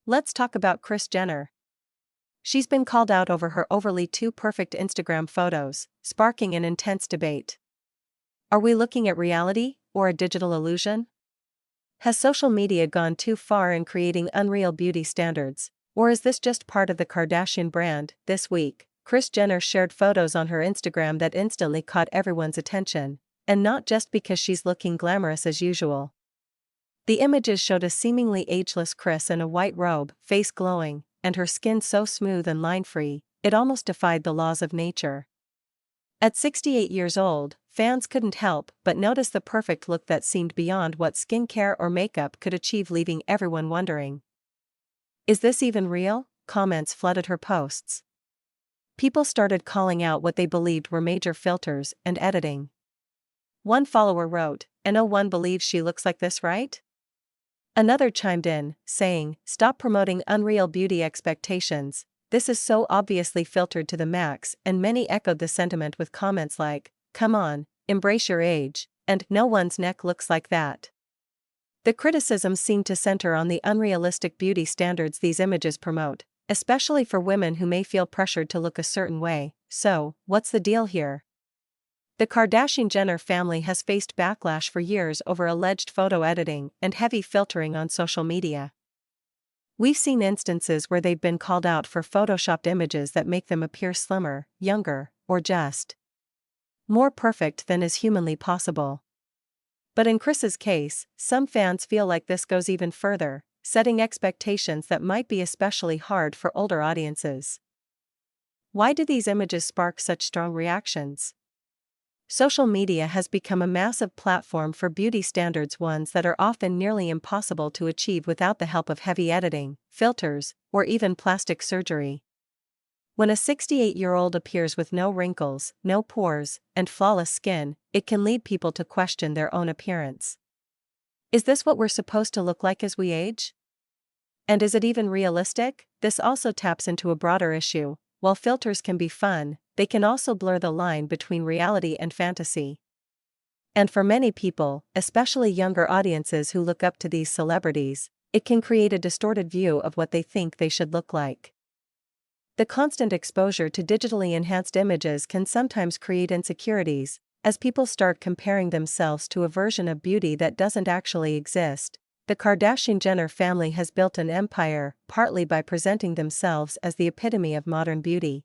Let's talk about Kris Jenner. She's been called out over her overly too perfect Instagram photos, sparking an intense debate. Are we looking at reality, or a digital illusion? Has social media gone too far in creating unreal beauty standards, or is this just part of the Kardashian brand? This week, Kris Jenner shared photos on her Instagram that instantly caught everyone's attention, and not just because she's looking glamorous as usual. The images showed a seemingly ageless Kris in a white robe, face glowing, and her skin so smooth and line-free, it almost defied the laws of nature. At 68 years old, fans couldn't help but notice the perfect look that seemed beyond what skincare or makeup could achieve, leaving everyone wondering. Is this even real? Comments flooded her posts. People started calling out what they believed were major filters and editing. One follower wrote, "And no one believes she looks like this, right?" Another chimed in, saying, "Stop promoting unreal beauty expectations, this is so obviously filtered to the max," and many echoed the sentiment with comments like, "Come on, embrace your age," and "No one's neck looks like that." The criticism seemed to center on the unrealistic beauty standards these images promote, especially for women who may feel pressured to look a certain way. So, what's the deal here? The Kardashian-Jenner family has faced backlash for years over alleged photo editing and heavy filtering on social media. We've seen instances where they've been called out for photoshopped images that make them appear slimmer, younger, or just more perfect than is humanly possible. But in Kris's case, some fans feel like this goes even further, setting expectations that might be especially hard for older audiences. Why do these images spark such strong reactions? Social media has become a massive platform for beauty standards, ones that are often nearly impossible to achieve without the help of heavy editing, filters, or even plastic surgery. When a 68-year-old appears with no wrinkles, no pores, and flawless skin, it can lead people to question their own appearance. Is this what we're supposed to look like as we age? And is it even realistic? This also taps into a broader issue. While filters can be fun, they can also blur the line between reality and fantasy. And for many people, especially younger audiences who look up to these celebrities, it can create a distorted view of what they think they should look like. The constant exposure to digitally enhanced images can sometimes create insecurities, as people start comparing themselves to a version of beauty that doesn't actually exist. The Kardashian-Jenner family has built an empire, partly by presenting themselves as the epitome of modern beauty.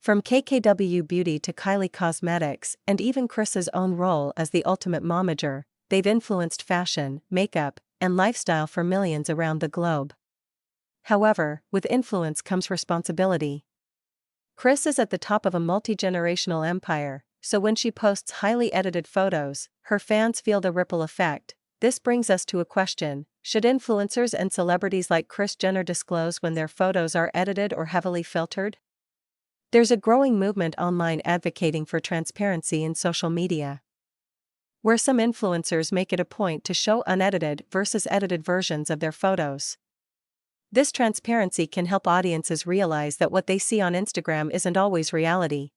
From KKW Beauty to Kylie Cosmetics and even Kris's own role as the ultimate momager, they've influenced fashion, makeup, and lifestyle for millions around the globe. However, with influence comes responsibility. Kris is at the top of a multi-generational empire, so when she posts highly edited photos, her fans feel the ripple effect. This brings us to a question: should influencers and celebrities like Kris Jenner disclose when their photos are edited or heavily filtered? There's a growing movement online advocating for transparency in social media, where some influencers make it a point to show unedited versus edited versions of their photos. This transparency can help audiences realize that what they see on Instagram isn't always reality.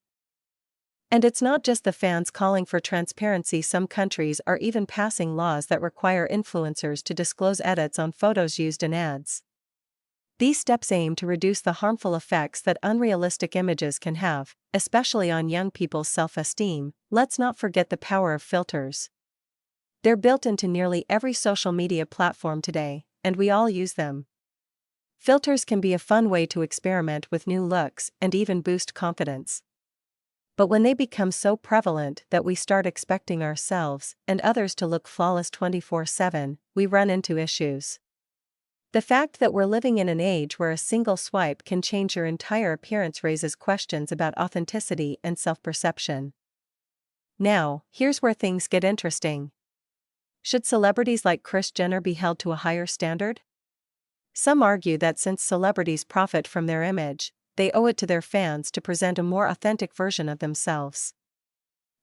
And it's not just the fans calling for transparency. Some countries are even passing laws that require influencers to disclose edits on photos used in ads. These steps aim to reduce the harmful effects that unrealistic images can have, especially on young people's self-esteem. Let's not forget the power of filters. They're built into nearly every social media platform today, and we all use them. Filters can be a fun way to experiment with new looks and even boost confidence. But when they become so prevalent that we start expecting ourselves and others to look flawless 24/7, we run into issues. The fact that we're living in an age where a single swipe can change your entire appearance raises questions about authenticity and self-perception. Now, here's where things get interesting. Should celebrities like Kris Jenner be held to a higher standard? Some argue that since celebrities profit from their image, they owe it to their fans to present a more authentic version of themselves.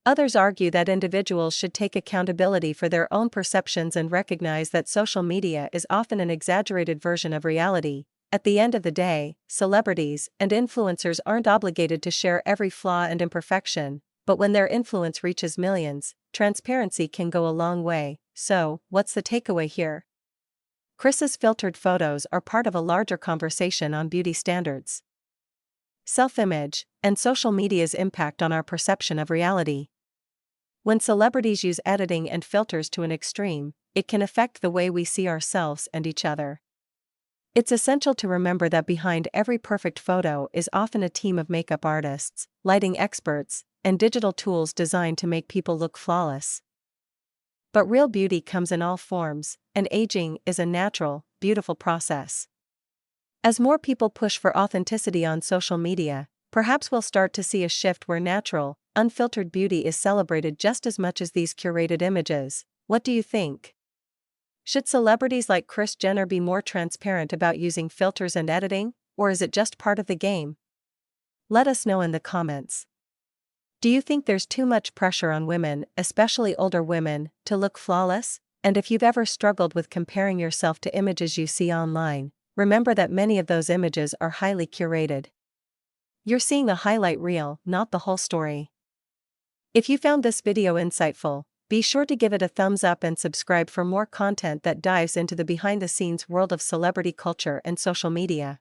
Others argue that individuals should take accountability for their own perceptions and recognize that social media is often an exaggerated version of reality. At the end of the day, celebrities and influencers aren't obligated to share every flaw and imperfection, but when their influence reaches millions, transparency can go a long way. So, what's the takeaway here? Kris's filtered photos are part of a larger conversation on beauty standards, self-image, and social media's impact on our perception of reality. When celebrities use editing and filters to an extreme, it can affect the way we see ourselves and each other. It's essential to remember that behind every perfect photo is often a team of makeup artists, lighting experts, and digital tools designed to make people look flawless. But real beauty comes in all forms, and aging is a natural, beautiful process. As more people push for authenticity on social media, perhaps we'll start to see a shift where natural, unfiltered beauty is celebrated just as much as these curated images. What do you think? Should celebrities like Kris Jenner be more transparent about using filters and editing, or is it just part of the game? Let us know in the comments. Do you think there's too much pressure on women, especially older women, to look flawless? And if you've ever struggled with comparing yourself to images you see online, remember that many of those images are highly curated. You're seeing the highlight reel, not the whole story. If you found this video insightful, be sure to give it a thumbs up and subscribe for more content that dives into the behind-the-scenes world of celebrity culture and social media.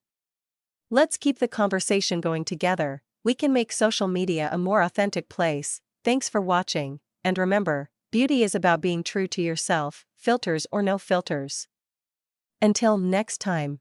Let's keep the conversation going together. We can make social media a more authentic place. Thanks for watching, and remember, beauty is about being true to yourself, filters or no filters. Until next time.